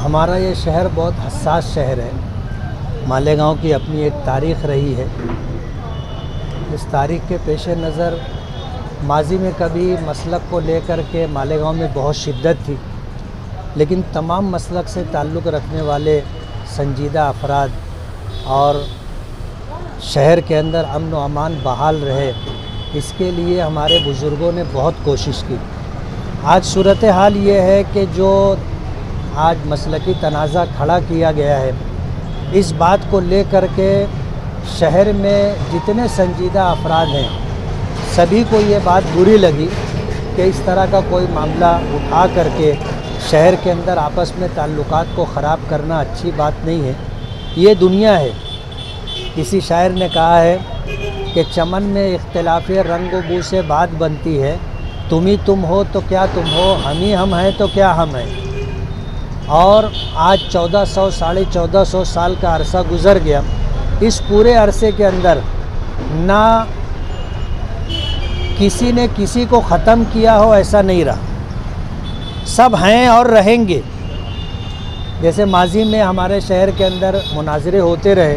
ہمارا یہ شہر بہت حساس شہر ہے۔ مالیگاؤں کی اپنی ایک تاریخ رہی ہے۔ اس تاریخ کے پیش نظر ماضی میں کبھی مسلک کو لے کر کے مالیگاؤں میں بہت شدت تھی، لیکن تمام مسلک سے تعلق رکھنے والے سنجیدہ افراد اور شہر کے اندر امن و امان بحال رہے، اس کے لیے ہمارے بزرگوں نے بہت کوشش کی۔ آج صورتحال یہ ہے کہ جو آج مسلکی تنازع کھڑا کیا گیا ہے، اس بات کو لے کر کے شہر میں جتنے سنجیدہ افراد ہیں سبھی کو یہ بات بری لگی کہ اس طرح کا کوئی معاملہ اٹھا کر کے شہر کے اندر آپس میں تعلقات کو خراب کرنا اچھی بات نہیں ہے۔ یہ دنیا ہے۔ کسی شاعر نے کہا ہے کہ چمن میں اختلاف رنگ و بو سے بات بنتی ہے، تم ہی تم ہو تو کیا تم ہو، ہم ہی ہم ہیں تو کیا ہم ہیں۔ اور آج 1400 سال کا عرصہ گزر گیا۔ اس پورے عرصے کے اندر نہ کسی نے کسی کو ختم کیا ہو، ایسا نہیں رہا۔ سب ہیں اور رہیں گے۔ جیسے ماضی میں ہمارے شہر کے اندر مناظرے ہوتے رہے،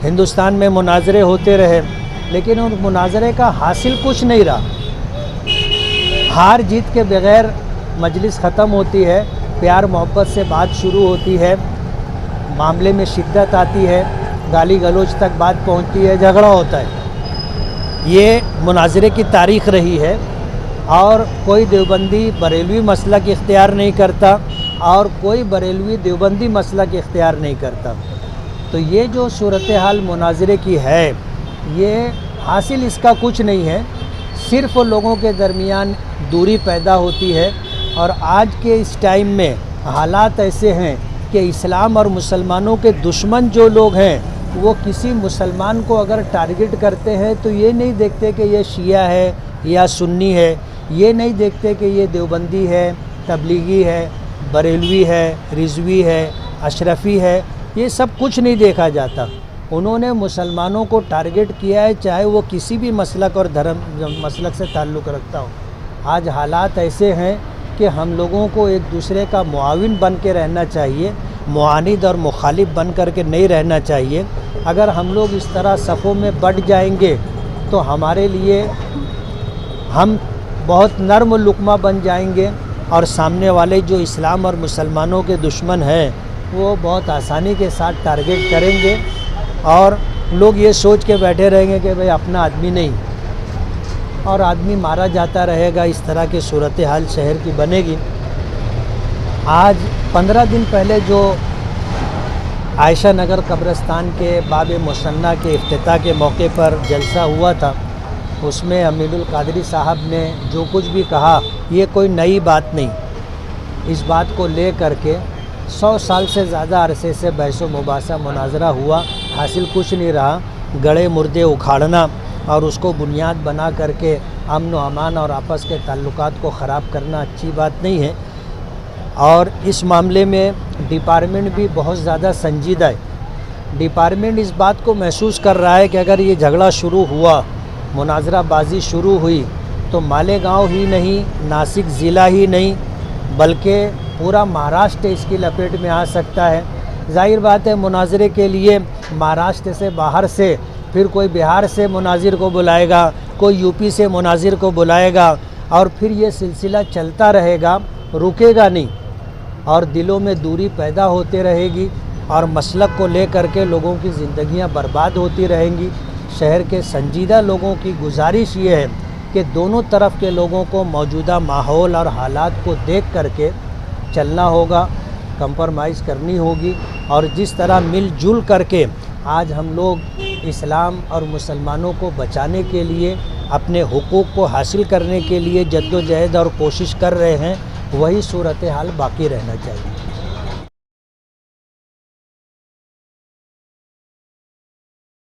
ہندوستان میں مناظرے ہوتے رہے، لیکن ان مناظرے کا حاصل کچھ نہیں رہا۔ ہار جیت کے بغیر مجلس ختم ہوتی ہے، پیار محبت سے بات شروع ہوتی ہے، معاملے میں شدت آتی ہے، گالی گلوچ تک بات پہنچتی ہے، جھگڑا ہوتا ہے۔ یہ مناظرے کی تاریخ رہی ہے، اور کوئی دیوبندی بریلوی مسلک اختیار نہیں کرتا اور کوئی بریلوی دیوبندی مسلک اختیار نہیں کرتا۔ تو یہ جو صورتحال مناظرے کی ہے، یہ حاصل اس کا کچھ نہیں ہے، صرف لوگوں کے درمیان دوری پیدا ہوتی ہے۔ اور آج کے اس ٹائم میں حالات ایسے ہیں کہ اسلام اور مسلمانوں کے دشمن جو لوگ ہیں وہ کسی مسلمان کو اگر ٹارگٹ کرتے ہیں تو یہ نہیں دیکھتے کہ یہ شیعہ ہے یا سنی ہے، یہ نہیں دیکھتے کہ یہ دیوبندی ہے، تبلیغی ہے، بریلوی ہے، رضوی ہے، اشرفی ہے، یہ سب کچھ نہیں دیکھا جاتا۔ انہوں نے مسلمانوں کو ٹارگٹ کیا ہے، چاہے وہ کسی بھی مسلک اور مسلک سے تعلق رکھتا ہو۔ آج حالات ایسے ہیں کہ ہم لوگوں کو ایک دوسرے کا معاون بن کے رہنا چاہیے، معاند اور مخالف بن کر کے نہیں رہنا چاہیے۔ اگر ہم لوگ اس طرح صفوں میں بٹ جائیں گے تو ہمارے لیے ہم بہت نرم لقمہ بن جائیں گے، اور سامنے والے جو اسلام اور مسلمانوں کے دشمن ہیں وہ بہت آسانی کے ساتھ ٹارگٹ کریں گے، اور لوگ یہ سوچ کے بیٹھے رہیں گے کہ بھئی اپنا آدمی نہیں، اور آدمی مارا جاتا رہے گا۔ اس طرح کی صورتحال شہر کی بنے گی۔ آج 15 دن پہلے جو عائشہ نگر قبرستان کے باب مثنیٰ کے افتتاح کے موقع پر جلسہ ہوا تھا، اس میں امین القادری صاحب نے جو کچھ بھی کہا یہ کوئی نئی بات نہیں۔ اس بات کو لے کر کے 100 سال سے زیادہ عرصے سے بحث و مباحثہ مناظرہ ہوا، حاصل کچھ نہیں رہا۔ گڑے مردے اکھاڑنا اور اس کو بنیاد بنا کر کے امن و امان اور آپس کے تعلقات کو خراب کرنا اچھی بات نہیں ہے۔ اور اس معاملے میں ڈپارٹمنٹ بھی بہت زیادہ سنجیدہ ہے۔ ڈپارٹمنٹ اس بات کو محسوس کر رہا ہے کہ اگر یہ جھگڑا شروع ہوا، مناظرہ بازی شروع ہوئی، تو مالیگاؤں ہی نہیں، ناسک ضلع ہی نہیں بلکہ پورا مہاراشٹر اس کی لپیٹ میں آ سکتا ہے۔ ظاہر بات ہے مناظرے کے لیے مہاراشٹر سے باہر سے پھر کوئی بہار سے مناظر کو بلائے گا، کوئی یو پی سے مناظر کو بلائے گا، اور پھر یہ سلسلہ چلتا رہے گا، رکے گا نہیں، اور دلوں میں دوری پیدا ہوتے رہے گی، اور مسلک کو لے کر کے لوگوں کی زندگیاں برباد ہوتی رہیں گی۔ شہر کے سنجیدہ لوگوں کی گزارش یہ ہے کہ دونوں طرف کے لوگوں کو موجودہ ماحول اور حالات کو دیکھ کر کے چلنا ہوگا، کمپرمائز کرنی ہوگی، اور جس طرح مل جل کر کے آج ہم لوگ اسلام اور مسلمانوں کو بچانے کے لیے، اپنے حقوق کو حاصل کرنے کے لیے جد و جہد اور کوشش کر رہے ہیں، وہی صورتحال باقی رہنا چاہیے۔